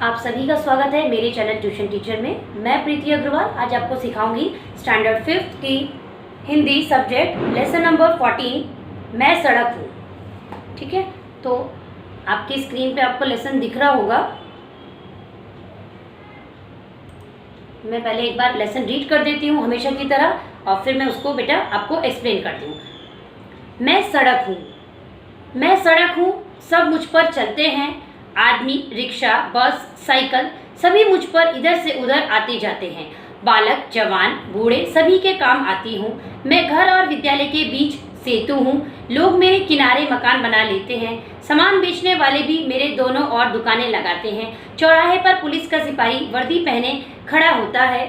आप सभी का स्वागत है मेरे चैनल ट्यूशन टीचर में। मैं प्रीति अग्रवाल आज आपको सिखाऊंगी स्टैंडर्ड 5th की हिंदी सब्जेक्ट लेसन नंबर 14 मैं सड़क हूँ। ठीक है, तो आपकी स्क्रीन पे आपको लेसन दिख रहा होगा। मैं पहले एक बार लेसन रीड कर देती हूँ हमेशा की तरह और फिर मैं उसको बेटा आपको एक्सप्लेन करती हूँ। मैं सड़क हूँ, मैं सड़क हूँ, सब मुझ पर चलते हैं, आदमी, रिक्शा, बस, साइकिल सभी मुझ पर इधर से उधर आते जाते हैं। बालक, जवान, बूढ़े सभी के काम आती हूँ। मैं घर और विद्यालय के बीच सेतु हूँ। लोग मेरे किनारे मकान बना लेते हैं। सामान बेचने वाले भी मेरे दोनों ओर दुकानें लगाते हैं। चौराहे पर पुलिस का सिपाही वर्दी पहने खड़ा होता है।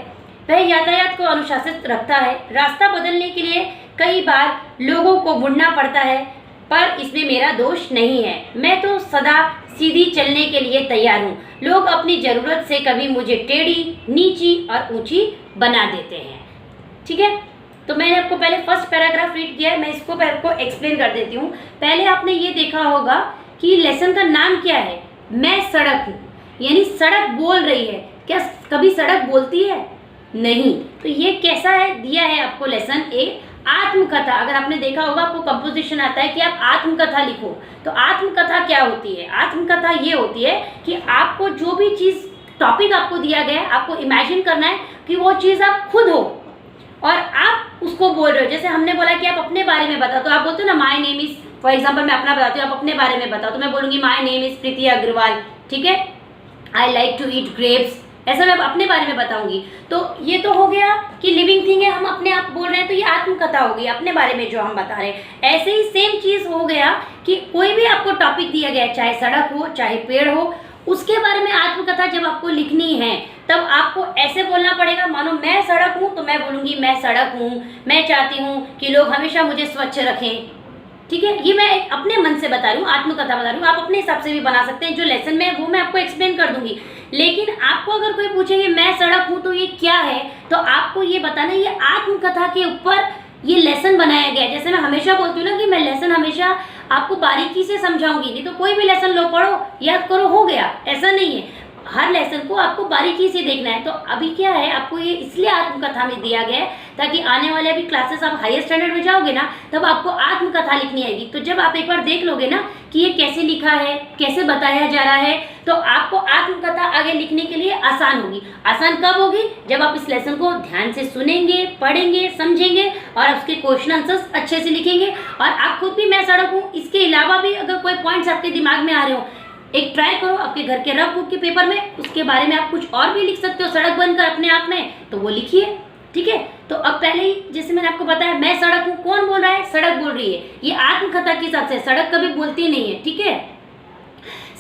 वह यातायात को अनुशासित रखता है। रास्ता बदलने के लिए कई बार लोगों को मुड़ना पड़ता है, पर इसमें मेरा दोष नहीं है। मैं तो सदा सीधी चलने के लिए तैयार हूँ। लोग अपनी ज़रूरत से कभी मुझे टेढ़ी, नीची और ऊंची बना देते हैं। ठीक है, तो मैंने आपको पहले फर्स्ट पैराग्राफ रीड किया है, मैं इसको आपको एक्सप्लेन कर देती हूँ। पहले आपने ये देखा होगा कि लेसन का नाम क्या है, मैं सड़क हूँ, यानी सड़क बोल रही है। क्या कभी सड़क बोलती है? नहीं। तो ये कैसा है, दिया है आपको लेसन एक आत्मकथा। अगर आपने देखा होगा आपको कंपोजिशन आता है कि आप आत्मकथा लिखो। तो आत्मकथा क्या होती है? आत्मकथा ये होती है कि आपको जो भी चीज़ टॉपिक आपको दिया गया है आपको इमेजिन करना है कि वो चीज़ आप खुद हो और आप उसको बोल रहे हो। जैसे हमने बोला कि आप अपने बारे में बताओ, तो आप बोलते हो ना my name is, for example मैं अपना बताती हूँ, आप अपने बारे में बताओ, तो मैं बोलूँगी my name is Preeti Agrawal. ठीक है, I like to eat grapes, ऐसा मैं अपने बारे में बताऊंगी। तो ये तो हो गया कि लिविंग थिंग है, हम अपने आप बोल रहे हैं, तो ये आत्मकथा हो गई अपने बारे में जो हम बता रहे हैं। ऐसे ही सेम चीज हो गया कि कोई भी आपको टॉपिक दिया गया, चाहे सड़क हो चाहे पेड़ हो, उसके बारे में आत्मकथा जब आपको लिखनी है तब आपको ऐसे बोलना पड़ेगा। मानो मैं सड़क हूँ तो मैं बोलूंगी मैं सड़क हूँ, मैं चाहती हूँ कि लोग हमेशा मुझे स्वच्छ रखें। ठीक है, ये मैं अपने मन से बता रही हूँ, आत्मकथा बता रही हूँ। आप अपने हिसाब से भी बना सकते हैं। जो लेसन में है वो मैं आपको एक्सप्लेन कर दूंगी, लेकिन आपको अगर कोई पूछेंगे मैं सड़क हूँ तो ये क्या है, तो आपको ये बताना है ये आत्मकथा के ऊपर ये लेसन बनाया गया है। जैसे मैं हमेशा बोलती हूँ ना कि मैं लेसन हमेशा आपको बारीकी से समझाऊंगी, नहीं तो कोई भी लेसन लो, पढ़ो, याद करो, हो गया, ऐसा नहीं है। हर लेसन को आपको बारीकी से देखना है। तो अभी क्या है, आपको ये इसलिए आत्मकथा में दिया गया है ताकि आने वाले अभी क्लासेस आप हायर स्टैंडर्ड में जाओगे ना तब आपको आत्मकथा लिखनी आएगी। तो जब आप एक बार देख लोगे ना कि ये कैसे लिखा है, कैसे बताया जा रहा है, तो आपको आत्मकथा आगे लिखने के लिए आसान होगी। आसान कब होगी? जब आप इस लेसन को ध्यान से सुनेंगे, पढ़ेंगे, समझेंगे और उसके क्वेश्चन आंसर्स अच्छे से लिखेंगे। और आप खुद भी मैं सड़क हूँ, इसके अलावा भी अगर कोई पॉइंट्स आपके दिमाग में आ रहे हो, एक ट्राई करो आपके घर के रफ बुक के पेपर में, उसके बारे में आप कुछ और भी लिख सकते हो सड़क बनकर अपने आप में, तो वो लिखिए। ठीक है, तो अब पहले ही जैसे मैंने आपको बताया मैं सड़क हूँ, कौन बोल रहा है? सड़क बोल रही है। ये आत्मकथा के हिसाब से, सड़क कभी बोलती नहीं है। ठीक है,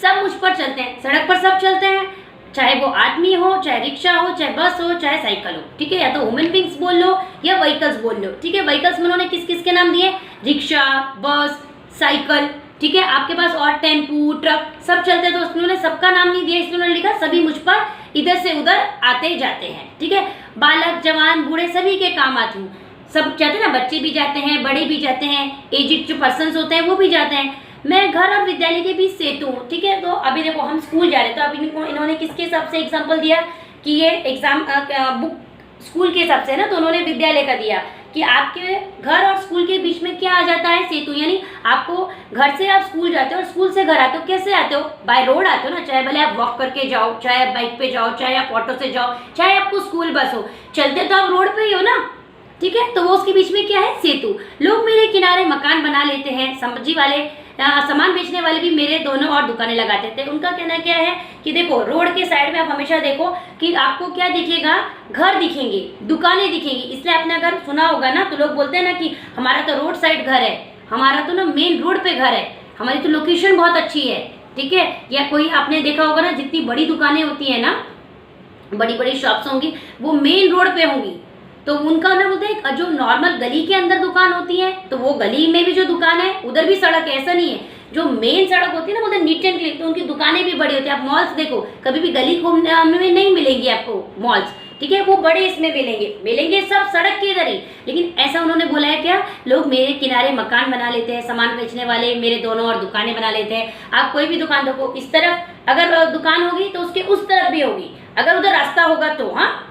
सब मुझ पर चलते हैं, सड़क पर सब चलते हैं, चाहे वो आदमी हो, चाहे रिक्शा हो, चाहे बस हो, चाहे साइकिल हो। ठीक है, या तो ह्यूमन बींग्स बोल लो या व्हीकल्स बोल लो। ठीक है, व्हीकल्स में उन्होंने किस किस के नाम दिए? रिक्शा, बस, साइकिल। ठीक है, आपके पास और टेम्पू, ट्रक सब चलते हैं, तो उन्होंने सबका नाम नहीं दिया, इसलिए उन्होंने लिखा सभी मुझ पर इधर से उधर आते जाते हैं। ठीक है, बालक, जवान, बूढ़े सभी के काम आती हूँ। सब जाते हैं ना, बच्चे भी जाते हैं, बड़े भी जाते हैं, एजिड जो पर्सन्स होते हैं वो भी जाते हैं। मैं घर और विद्यालय के बीच सेतु हूँ। ठीक है, तो अभी देखो हम स्कूल जा रहे हैं, तो अभी इन्होंने किसके हिसाब से एग्जाम्पल दिया कि ये एग्जाम बुक स्कूल के हिसाब से है ना, तो उन्होंने विद्यालय का दिया कि आपके घर और स्कूल के बीच में क्या आ जाता है? सेतु। यानी आपको घर से आप स्कूल जाते हो और स्कूल से घर आते हो, कैसे आते हो? बाय रोड आते हो ना, चाहे भले आप वॉक करके जाओ, चाहे आप बाइक पे जाओ, चाहे आप ऑटो से जाओ, चाहे आपको स्कूल बस हो, चलते तो आप रोड पे ही हो ना। ठीक है, तो वो उसके बीच में क्या है? सेतु। लोग मेरे किनारे मकान बना लेते हैं। सब्जी वाले, सामान बेचने वाले भी मेरे दोनों और दुकानें लगाते थे। उनका कहना क्या है कि देखो रोड के साइड में आप हमेशा देखो कि आपको क्या दिखेगा? घर दिखेंगे, दुकानें दिखेंगी। इसलिए आपने अगर सुना होगा ना, तो लोग बोलते हैं ना कि हमारा तो रोड साइड घर है, हमारा तो ना मेन रोड पे घर है, हमारी तो लोकेशन बहुत अच्छी है। ठीक है, या कोई आपने देखा होगा ना, जितनी बड़ी दुकानें होती है ना, बड़ी बड़ी शॉप्स होंगी, वो मेन रोड पे होंगी, तो उनका ना बोलते हैं जो नॉर्मल गली के अंदर दुकान होती है, तो वो गली में भी जो दुकान है उधर भी सड़क है, ऐसा नहीं है। जो मेन सड़क होती है ना, बोलते नीट एंड क्लीन, तो उनकी दुकानें भी बड़ी होती है। आप मॉल्स देखो, कभी भी गली में नहीं मिलेंगी आपको मॉल्स, ठीक है, वो बड़े इसमें मिलेंगे सब सड़क के इधर ही। लेकिन ऐसा उन्होंने बोला है क्या, लोग मेरे किनारे मकान बना लेते हैं, सामान बेचने वाले मेरे दोनों और दुकानें बना लेते हैं। आप कोई भी दुकान देखो, इस तरफ अगर दुकान होगी तो उसके उस तरफ भी होगी, अगर उधर रास्ता होगा तो। हाँ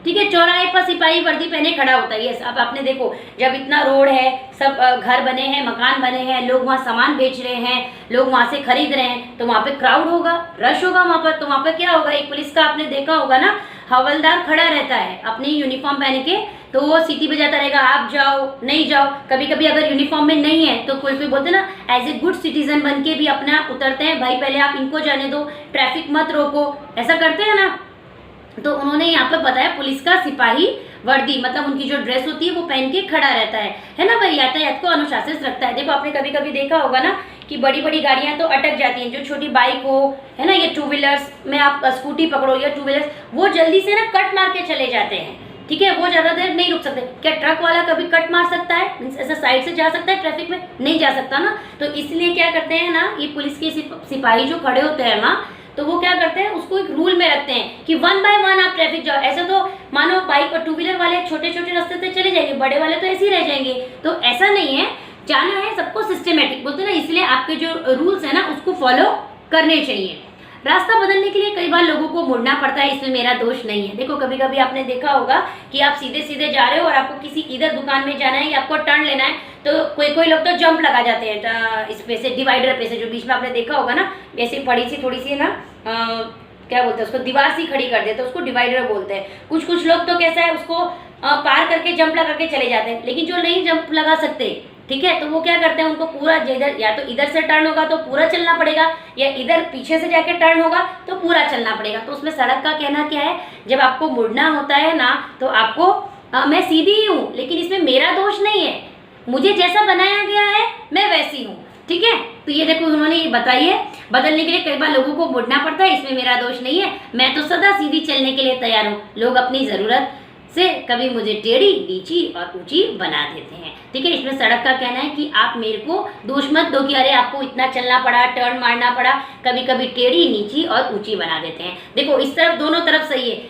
ठीक है, चौराहे पर सिपाही वर्दी पहने खड़ा होता है। ये अब आपने देखो, जब इतना रोड है, सब घर बने हैं, मकान बने हैं, लोग वहाँ सामान बेच रहे हैं, लोग वहाँ से खरीद रहे हैं, तो वहाँ पे क्राउड होगा, रश होगा वहाँ पर। तो वहाँ पर क्या होगा, एक पुलिस का आपने देखा होगा ना, हवलदार खड़ा रहता है अपनी यूनिफॉर्म पहन के, तो वो सीटी बजाता रहेगा, आप जाओ नहीं जाओ। कभी कभी अगर यूनिफॉर्म में नहीं है तो कोई कोई बोलते ना, एज ए गुड सिटीजन बन के भी अपना उतरते हैं, भाई पहले आप इनको जाने दो, ट्रैफिक मत रोको, ऐसा करते हैं ना। तो उन्होंने यहाँ पे बताया पुलिस का सिपाही वर्दी, मतलब उनकी जो ड्रेस होती है वो पहन के खड़ा रहता है ना भाई, यातायात को अनुशासित रखता है। देखो आपने कभी कभी देखा होगा ना कि बड़ी बड़ी गाड़ियां तो अटक जाती हैं, जो छोटी बाइक हो, है ना, ये टू व्हीलर्स में आप स्कूटी पकड़ो या टू व्हीलर्स, वो जल्दी से ना कट मार के चले जाते हैं। ठीक है, वो ज्यादा देर नहीं रुक सकते। क्या ट्रक वाला कभी कट मार सकता है, मीन्स ऐसा साइड से जा सकता है ट्रैफिक में? नहीं जा सकता ना। तो इसलिए क्या करते हैं ना, ये पुलिस के सिपाही जो खड़े होते हैं ना, तो वो क्या करते हैं, उसको एक रूल में रखते हैं कि 1 बाय 1 आप ट्रैफिक जाओ। ऐसा तो मानो बाइक और टू व्हीलर वाले छोटे छोटे रास्ते से चले जाएंगे, बड़े वाले तो ऐसे ही रह जाएंगे। तो ऐसा नहीं है, जाना है सबको सिस्टमेटिक बोलते हैं ना, इसलिए आपके जो रूल्स है ना उसको फॉलो करने चाहिए। रास्ता बदलने के लिए कई बार लोगों को मुड़ना पड़ता है, इसमें मेरा दोष नहीं है। देखो कभी कभी आपने देखा होगा कि आप सीधे सीधे जा रहे हो और आपको किसी इधर दुकान में जाना है या आपको टर्न लेना है, तो कोई लोग तो जंप लगा जाते हैं इस पे से, डिवाइडर पे से, जो बीच में आपने देखा होगा ना, ऐसी पड़ी सी थोड़ी सी ना क्या बोलते हैं उसको, दीवार सी खड़ी कर देते हैं, उसको डिवाइडर बोलते हैं। कुछ लोग तो कैसा है, उसको पार करके जंप लगा के चले जाते हैं। लेकिन जो नहीं जंप लगा सकते, ठीक है, तो वो क्या करते हैं, उनको पूरा इधर, या तो इधर से टर्न होगा तो पूरा चलना पड़ेगा, या इधर पीछे से जाके टर्न होगा तो पूरा चलना पड़ेगा। तो उसमें सड़क का कहना क्या है, जब आपको मुड़ना होता है ना, तो आपको मैं सीधी ही हूँ, लेकिन इसमें मेरा दोष नहीं है, मुझे जैसा बनाया गया है मैं वैसी हूँ। ठीक है, तो ये देखो उन्होंने ये बताई है, बदलने के लिए कई बार लोगों को मुड़ना पड़ता है, इसमें मेरा दोष नहीं है, मैं तो सदा सीधी चलने के लिए तैयार हूँ। लोग अपनी जरूरत से कभी मुझे टेढ़ी, नीची और ऊंची बना देते हैं। ठीक है, इसमें सड़क का कहना है कि आप मेरे को दोष मत दो कि अरे आपको इतना चलना पड़ा, टर्न मारना पड़ा, कभी कभी टेढ़ी, नीची और ऊंची बना देते हैं। देखो इस तरफ दोनों तरफ सही है।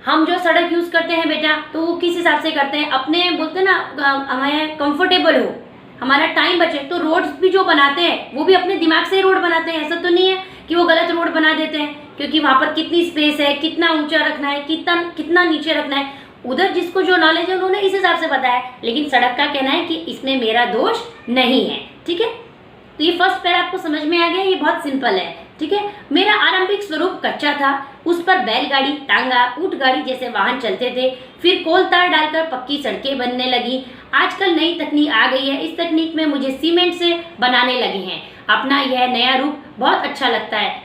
हम जो सड़क यूज करते हैं बेटा, तो वो किस हिसाब से करते हैं, अपने बोलते हैं ना, हमें कंफर्टेबल हो, हमारा टाइम बचे, तो रोड्स भी जो बनाते हैं वो भी अपने दिमाग से ही रोड बनाते हैं। ऐसा तो नहीं है कि वो गलत रोड बना देते हैं, क्योंकि वहां पर कितनी स्पेस है, कितना ऊंचा रखना है, कितना नीचे रखना है, उधर जिसको जो नॉलेज है उन्होंने इस हिसाब से बताया। लेकिन सड़क का कहना है कि इसमें मेरा दोष नहीं है। ठीक है, तो ये फर्स्ट पैर आपको समझ में आ गया, ये बहुत सिंपल है। ठीक है, मेरा आरंभिक स्वरूप कच्चा था, उस पर बैलगाड़ी, टांगा, ऊंट गाड़ी जैसे वाहन चलते थे, फिर कोल तार डालकर पक्की सड़कें बनने लगी। आजकल नई तकनीक आ गई है, इस तकनीक में मुझे सीमेंट से बनाने लगे हैं। अपना यह नया रूप बहुत अच्छा लगता है।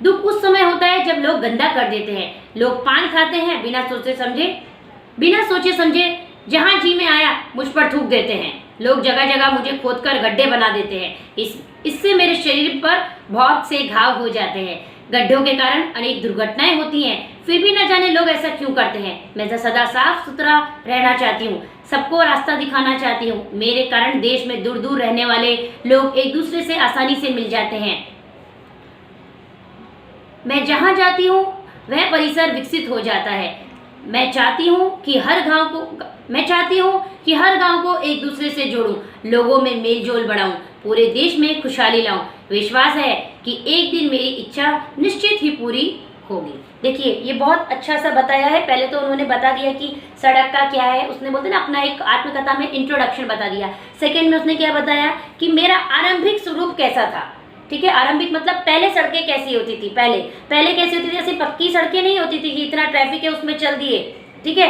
दुख उस समय होता है जब लोग गंदा कर देते हैं। लोग पान खाते हैं बिना सोचे समझे, जहां जी में आया मुझ पर थूक देते हैं। लोग जगह जगह मुझे खोदकर गड्ढे बना देते हैं। इससे मेरे शरीर पर बहुत से घाव हो जाते हैं। गड्ढों के कारण अनेक दुर्घटनाएं होती हैं, फिर भी न जाने लोग ऐसा क्यों करते हैं। मैं तो सदा साफ सुथरा रहना चाहती हूँ, सबको रास्ता दिखाना चाहती हूँ। मेरे कारण देश में दूर दूर रहने वाले लोग एक दूसरे से आसानी से मिल जाते हैं। मैं जहाँ जाती हूँ वह परिसर विकसित हो जाता है। मैं चाहती हूँ कि हर गांव को एक दूसरे से जोड़ूं, लोगों में मेलजोल बढ़ाऊं, पूरे देश में खुशहाली लाऊं। विश्वास है कि एक दिन मेरी इच्छा निश्चित ही पूरी होगी। देखिए ये बहुत अच्छा सा बताया है। पहले तो उन्होंने बता दिया कि सड़क का क्या है, उसने बोलते ना अपना एक आत्मकथा में इंट्रोडक्शन बता दिया। सेकंड में उसने क्या बताया कि मेरा आरंभिक स्वरूप कैसा था। ठीक है, आरंभिक मतलब पहले सड़कें कैसी होती थी, पहले कैसी होती थी, जैसे पक्की सड़कें नहीं होती थी कि इतना ट्रैफिक है उसमें चल दिए। ठीक है,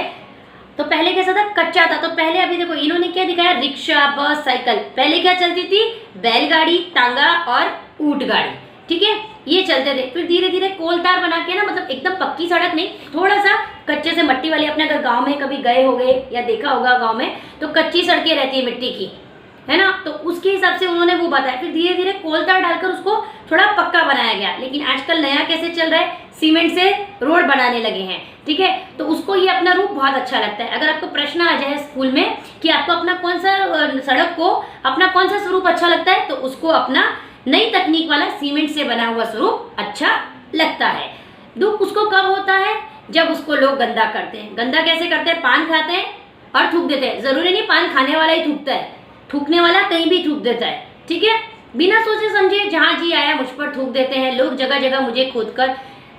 तो पहले कैसा था, कच्चा था। तो पहले अभी देखो इन्होंने क्या दिखाया, रिक्शा, बस, साइकिल। पहले क्या चलती थी, बैलगाड़ी, टांगा और ऊंट गाड़ी। ठीक है, ये चलते थे। फिर धीरे धीरे कोल तार बना के ना, मतलब एकदम पक्की सड़क नहीं, थोड़ा सा कच्चे से मट्टी वाली। अपने अगर गांव में कभी गए होगे या देखा होगा गांव में, तो कच्ची सड़कें रहती है मिट्टी की, है ना, तो उसके हिसाब से उन्होंने वो बताया। फिर धीरे धीरे कोल तार डालकर उसको थोड़ा पक्का बनाया गया। लेकिन आजकल नया कैसे चल रहा है, सीमेंट से रोड बनाने लगे हैं। ठीक है, तो उसको ये अपना रूप बहुत अच्छा लगता है। अगर आपको प्रश्न आ जाए स्कूल में कि आपको अपना कौन सा सड़क को अपना कौन सा स्वरूप अच्छा लगता है, तो उसको अपना नई तकनीक वाला सीमेंट से बना हुआ स्वरूप अच्छा लगता है। दुख उसको कब होता है जब उसको लोग गंदा करते हैं। गंदा कैसे करते हैं? पान खाते हैं और थूक देते हैं। जरूरी नहीं पान खाने वाला ही थूकता है, थूकने वाला कहीं भी थूक देता है, ठीक है। बिना सोचे समझे जहाँ जी आया मुझ पर थूक देते हैं लोग। जगह जगह मुझे खोद कर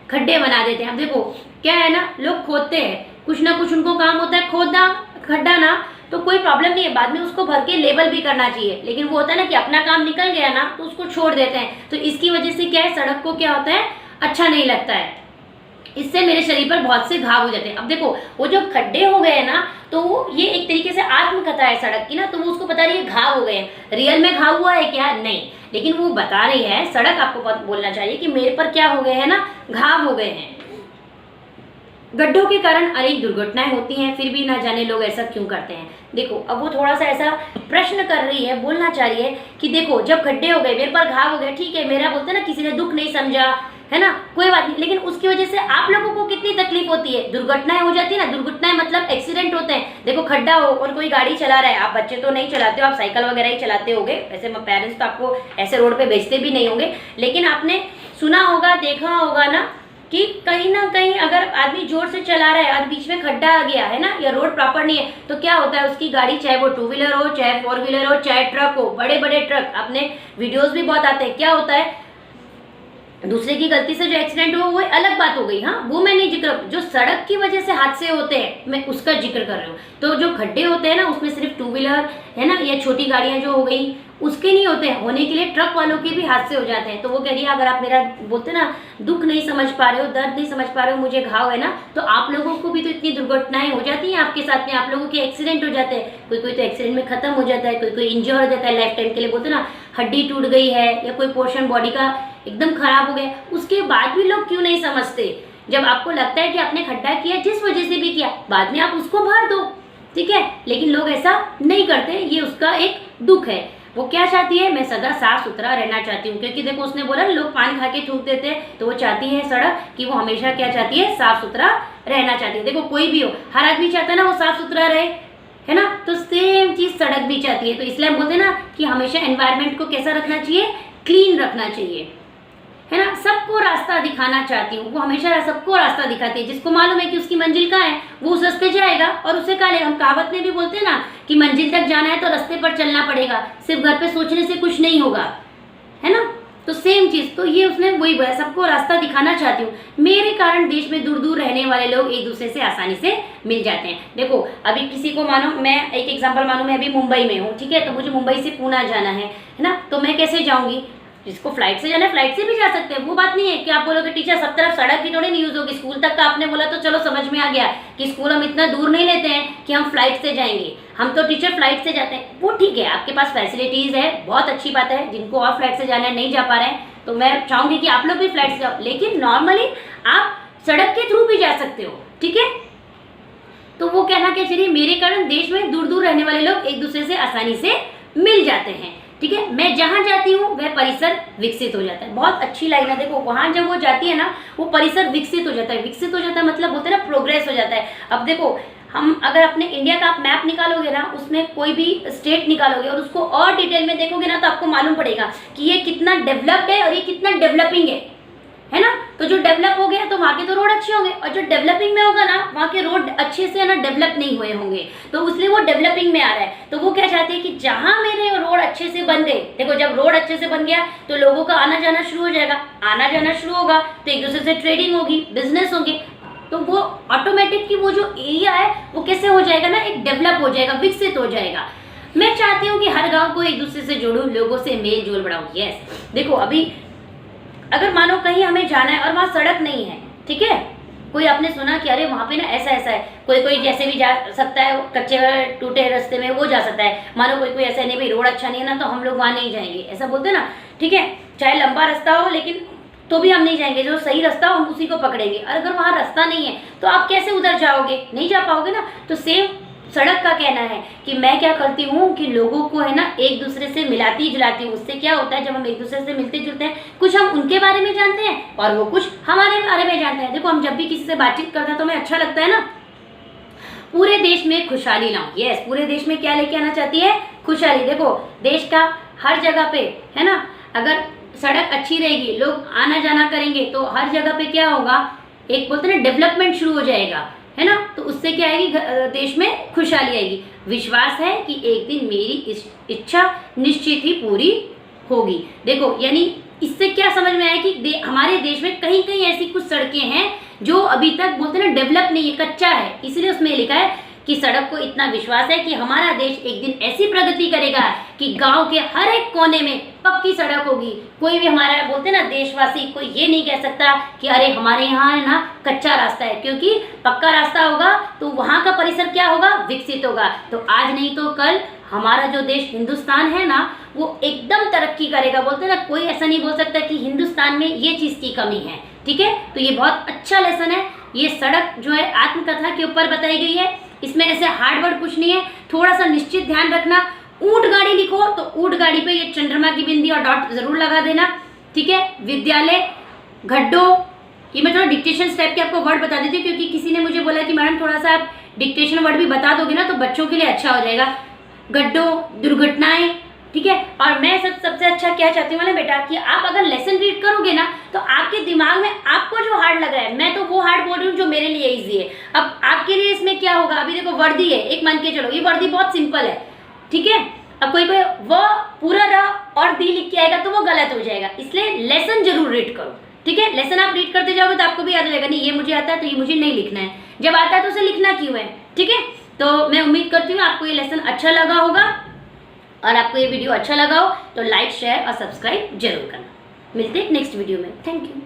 खड्डे बना देते हैं। अब देखो क्या है ना, लोग खोदते हैं, कुछ ना कुछ उनको काम होता है खोदना, खड्डा ना, तो कोई प्रॉब्लम नहीं है, बाद में उसको भर के लेबल भी करना चाहिए। लेकिन वो होता है ना कि अपना काम निकल गया ना तो उसको छोड़ देते हैं। तो इसकी वजह से क्या है, सड़क को क्या होता है, अच्छा नहीं लगता है। इससे मेरे शरीर पर बहुत से घाव हो जाते हैं। अब देखो वो जो खड्डे हो गए ना, तो वो ये एक तरीके से आत्मकथा है सड़क की ना, तो वो उसको बता रही है घाव हो गए हैं। रियल में घाव हुआ है क्या? नहीं, लेकिन वो बता रही है, सड़क आपको बोलना चाहिए कि मेरे पर क्या हो गए हैं ना, घाव हो गए हैं। गड्ढों के कारण अनेक दुर्घटनाएं होती हैं, फिर भी ना जाने लोग ऐसा क्यों करते हैं। देखो अब वो थोड़ा सा ऐसा प्रश्न कर रही है, बोलना चाह रही है कि देखो जब खड्डे हो गए, मेरे पर घाव हो गए, ठीक है, मेरा बोलते हैं ना किसी ने दुख नहीं समझा है ना, कोई बात नहीं, लेकिन उसकी वजह से आप लोगों को कितनी तकलीफ होती है, दुर्घटनाएं हो जाती है ना। दुर्घटनाएं मतलब एक्सीडेंट होते हैं। देखो खड्डा हो और कोई गाड़ी चला रहा है, आप बच्चे तो नहीं चलाते हो, आप साइकिल वगैरह ही चलाते होगे, वैसे पेरेंट्स तो आपको ऐसे रोड पे भेजते भी नहीं होंगे, लेकिन आपने सुना होगा, देखा होगा ना कि कहीं ना कहीं अगर आदमी जोर से चला रहा है और बीच में खड्डा आ गया है ना, या रोड प्रॉपर नहीं है, तो क्या होता है, उसकी गाड़ी चाहे वो 2 व्हीलर हो, चाहे 4 व्हीलर हो, चाहे ट्रक हो, बड़े बड़े ट्रक, आपने वीडियोस भी बहुत आते हैं, क्या होता है, दूसरे की गलती से जो एक्सीडेंट हुआ वो अलग बात हो गई, हाँ वो मैं नहीं जिक्र, जो सड़क की वजह से हादसे होते हैं मैं उसका जिक्र कर रही हूँ। तो जो खड्डे होते हैं ना उसमें सिर्फ 2 व्हीलर है ना, या छोटी गाड़ियां जो हो गई उसके नहीं होते हैं, होने के लिए ट्रक वालों के भी हादसे हो जाते हैं। तो वो कह रही है अगर आप मेरा बोलते ना दुख नहीं समझ पा रहे हो, दर्द नहीं समझ पा रहे हो, मुझे घाव है ना, तो आप लोगों को भी तो इतनी दुर्घटनाएं हो जाती हैं आपके साथ में, आप लोगों के एक्सीडेंट हो जाते हैं, कोई कोई तो एक्सीडेंट में खत्म हो जाता है, कोई कोई इंजर हो जाता है लाइफ टाइम के लिए, बोलते ना हड्डी टूट गई है या कोई पोर्शन बॉडी का एकदम खराब हो गया, उसके बाद भी लोग क्यों नहीं समझते। जब आपको लगता है कि आपने खड्डा किया, जिस वजह से भी किया, बाद में आप उसको भर दो, ठीक है, लेकिन लोग ऐसा नहीं करते, ये उसका एक दुख है। वो क्या चाहती है, मैं सदा साफ सुथरा रहना चाहती हूँ, क्योंकि देखो उसने बोला लोग पान खा के थूक देते हैं, तो वो चाहती है सड़क कि वो हमेशा क्या चाहती है, साफ सुथरा रहना चाहती है। देखो कोई भी हो, हर आदमी चाहता है ना वो साफ सुथरा रहे, है ना, तो सेम चीज सड़क भी चाहती है। तो इसलिए हम बोलते हैं ना कि हमेशा एनवायरनमेंट को कैसा रखना चाहिए, क्लीन रखना चाहिए, है ना, सबको रास्ता दिखाना चाहती हूँ। वो हमेशा सबको रास्ता दिखाती है, जिसको मालूम है कि उसकी मंजिल कहाँ है वो उस रास्ते जाएगा और उसे कहा ले। हम कहावत में भी बोलते हैं ना कि मंजिल तक जाना है तो रास्ते पर चलना पड़ेगा, सिर्फ घर पे सोचने से कुछ नहीं होगा, है ना। तो सेम चीज, तो ये उसने वही बोला, सबको रास्ता दिखाना चाहती हूँ। मेरे कारण देश में दूर दूर रहने वाले लोग एक दूसरे से आसानी से मिल जाते हैं। देखो अभी किसी को मानो, मैं एक एग्जांपल मानो, मैं अभी मुंबई में हूँ, ठीक है, तो मुझे मुंबई से पूना जाना है ना, तो मैं कैसे जाऊंगी, जिसको फ्लाइट से जाना है फ्लाइट से भी जा सकते हैं, वो बात नहीं है कि आप बोलोगे टीचर सब तरफ सड़क की थोड़ी नहीं यूज होगी, स्कूल तक का आपने बोला तो चलो समझ में आ गया कि स्कूल हम इतना दूर नहीं लेते हैं कि हम फ्लाइट से जाएंगे, हम तो टीचर फ्लाइट से जाते हैं, वो ठीक है, आपके पास फैसिलिटीज है, बहुत अच्छी बात है। जिनको और फ्लाइट से जाना है नहीं जा पा रहे हैं, तो मैं चाहूंगी कि आप लोग भी फ्लाइट से जाओ, लेकिन नॉर्मली आप सड़क के थ्रू भी जा सकते हो, ठीक है। तो वो कहना क्या चाहिए, मेरे कारण देश में दूर दूर रहने वाले लोग एक दूसरे से आसानी से मिल जाते हैं, ठीक है। मैं जहां जाती हूँ वह परिसर विकसित हो जाता है। बहुत अच्छी लाइन है, देखो वहां जब वो जाती है ना वो परिसर विकसित हो जाता है। विकसित हो जाता है मतलब बोलते हैं ना प्रोग्रेस हो जाता है। अब देखो हम अगर अपने इंडिया का आप मैप निकालोगे ना, उसमें कोई भी स्टेट निकालोगे और उसको और डिटेल में देखोगे ना, तो आपको मालूम पड़ेगा कि ये कितना डेवलप्ड है और ये कितना डेवलपिंग है ना। तो जो डेवलप हो गया तो वहाँ के तो रोड अच्छे होंगे, और जो डेवलपिंग में होगा ना वहाँ के रोड अच्छे से ना डेवलप नहीं हुए होंगे, तो इसलिए वो डेवलपिंग में आ रहा है। तो वो क्या चाहते हैं कि जहाँ मेरे रोड अच्छे से बन गए, देखो जब रोड अच्छे से बन गया तो लोगों का आना जाना शुरू हो जाएगा, आना जाना शुरू होगा तो एक दूसरे से ट्रेडिंग होगी, बिजनेस होगी, तो वो ऑटोमेटिक की वो जो एरिया है वो कैसे हो जाएगा ना, एक डेवलप हो जाएगा, विकसित हो जाएगा। मैं चाहती हूँ कि हर गाँव को एक दूसरे से जोड़ूं, लोगों से मेल जोल बढ़ाऊं। यस, देखो अभी अगर मानो कहीं हमें जाना है और वहाँ सड़क नहीं है, ठीक है, कोई आपने सुना कि अरे वहाँ पे ना ऐसा ऐसा है, कोई कोई जैसे भी जा सकता है, कच्चे टूटे रास्ते में वो जा सकता है, मानो कोई कोई ऐसा नहीं भाई रोड अच्छा नहीं है ना तो हम लोग वहाँ नहीं जाएंगे, ऐसा बोलते हैं ना, ठीक है, चाहे लंबा रास्ता हो लेकिन तो भी हम नहीं जाएंगे, जो सही रास्ता हो हम उसी को पकड़ेंगे। और अगर वहाँ रास्ता नहीं है तो आप कैसे उधर जाओगे, नहीं जा पाओगे ना। तो सेम सड़क का कहना है कि मैं क्या करती हूँ कि लोगों को है ना एक दूसरे से मिलाती जुलाती हूँ। उससे क्या होता है, जब हम एक दूसरे से मिलते जुलते हैं, कुछ हम उनके बारे में जानते हैं और वो कुछ हमारे बारे में जानते हैं। देखो हम जब भी किसी से बातचीत करते हैं तो हमें अच्छा लगता है ना। पूरे देश में खुशहाली लाऊं, यस, पूरे देश में क्या लेके आना चाहती है, खुशहाली। देखो देश का हर जगह पे है ना, अगर सड़क अच्छी रहेगी, लोग आना जाना करेंगे, तो हर जगह पे क्या होगा, एक बोलते हैं ना डेवलपमेंट शुरू हो जाएगा, है ना। तो उससे क्या आएगी, देश में खुशहाली आएगी। विश्वास है कि एक दिन मेरी इच्छा निश्चित ही पूरी होगी। देखो यानी इससे क्या समझ में आया कि हमारे देश में कहीं कहीं ऐसी कुछ सड़कें हैं जो अभी तक बोलते हैं ना डेवलप नहीं है, कच्चा है। इसलिए उसमें लिखा है कि सड़क को इतना विश्वास है कि हमारा देश एक दिन ऐसी प्रगति करेगा कि गांव के हर एक कोने में पक्की सड़क होगी। कोई भी हमारा बोलते हैं ना देशवासी कोई ये नहीं कह सकता कि अरे हमारे यहाँ है ना कच्चा रास्ता है, क्योंकि पक्का रास्ता होगा तो वहाँ का परिसर क्या होगा, विकसित होगा। तो आज नहीं तो कल हमारा जो देश हिंदुस्तान है ना वो एकदम तरक्की करेगा। बोलते हैं ना कोई ऐसा नहीं बोल सकता कि हिंदुस्तान में ये चीज़ की कमी है। ठीक है, तो ये बहुत अच्छा लेसन है। ये सड़क जो है आत्मकथा के ऊपर बताई गई है। इसमें ऐसे हार्ड वर्ड कुछ नहीं है, थोड़ा सा निश्चित ध्यान रखना। ऊंट गाड़ी लिखो तो ऊंट गाड़ी पे ये चंद्रमा की बिंदी और डॉट जरूर लगा देना। ठीक है, विद्यालय, गड्ढों, ये मैं थोड़ा डिक्टेशन टाइप के आपको वर्ड बता देती हूँ, क्योंकि किसी ने मुझे बोला कि मैडम थोड़ा सा आप डिक्टेशन वर्ड भी बता दोगे ना तो बच्चों के लिए अच्छा हो जाएगा। गड्ढों, दुर्घटनाएं, ठीक है। और मैं सबसे अच्छा क्या चाहती हूँ ना बेटा कि आप अगर लेसन रीड करोगे ना तो आपके दिमाग में आपको जो हार्ड लग रहा है, मैं तो वो हार्ड बोल रही हूँ जो मेरे लिए इजी है। अब आपके लिए इसमें क्या होगा, अभी देखो वर्दी है, एक मान के चलो ये वर्दी बहुत सिंपल है, ठीक है। अब कोई वो पूरा र और दी लिख के आएगा तो वो गलत हो जाएगा, इसलिए लेसन जरूर रीड करो। ठीक है, लेसन आप रीड करते जाओगे तो आपको भी याद रहेगा, नहीं ये मुझे आता है तो ये मुझे नहीं लिखना है, जब आता है तो उसे लिखना क्यों है। ठीक है, तो मैं उम्मीद करती हूँ आपको ये लेसन अच्छा लगा होगा, और आपको ये वीडियो अच्छा लगा हो तो लाइक, शेयर और सब्सक्राइब जरूर करना। मिलते हैं नेक्स्ट वीडियो में। Thank you.